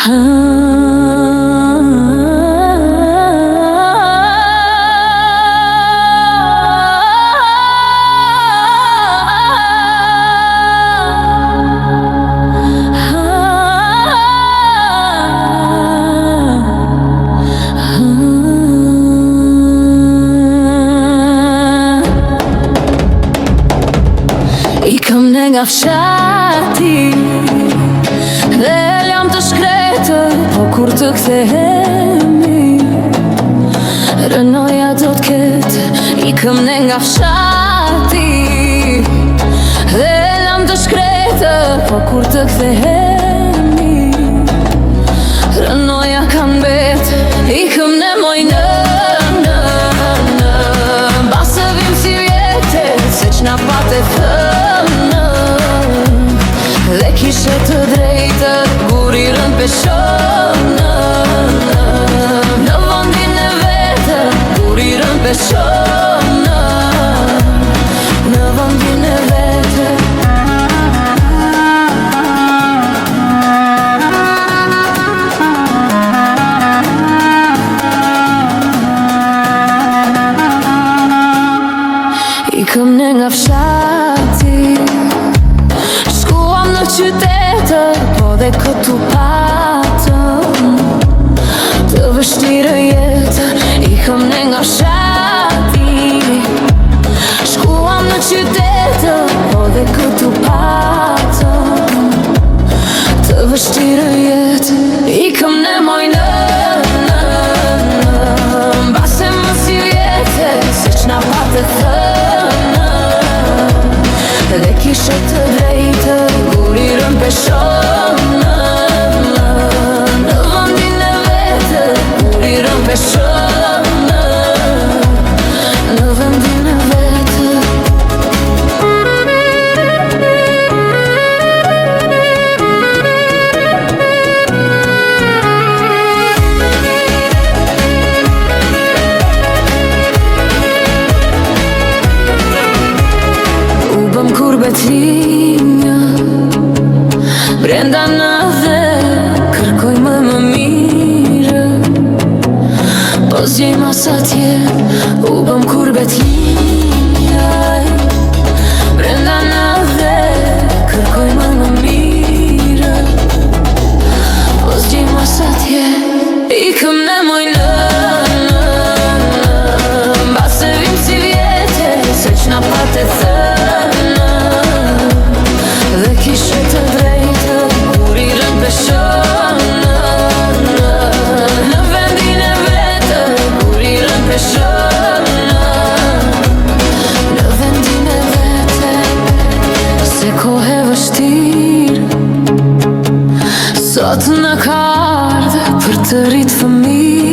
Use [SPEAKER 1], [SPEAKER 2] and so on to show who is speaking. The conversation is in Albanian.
[SPEAKER 1] Ikëm ne nga fshati dhe jam të shkretër, po kur të kthehemi rënoja do t'ketë. Ikëm ne nga fshati dhe jam të shkretër, po kur të kthehemi rënoja kan betë. Ikëm ne moj në basë vim si vjetë, se q'na pate thënë dhe kishe të drejtët, buri rënd peshonë në vëndin e vetë, buri rënd peshonë në vëndin e vetë. Ikëm ne nga fshati, shkuam në qytetër, po dhe këtu patëm të vështirë jetë. Ikëm ne nga fshati, shkuam në qytetër, po dhe këtu patëm të vështirë jetë. Ikëm ne moj në base më si vjetë, se q'na pate thënë dhe kishe të drejtë, buri rënd peshonë në vëndin e vetë, buri rënd peshonë në vëndin e vetë. Kur betrinja brenda në dhe kërkoj më mire, po zjej mas atje. U bëm kur betrinja brenda në dhe kërkoj më mire, po zjej mas atje. Ikëm ne moj në base vim si vjetë, se q'na pate thënë dhe kishe të drejtë, buri rënd peshonë në vendin e vetë, buri rënd peshonë në vendin e vetë. Se kohë e vështirë sot në ka ardhë për të rritë fëmijë,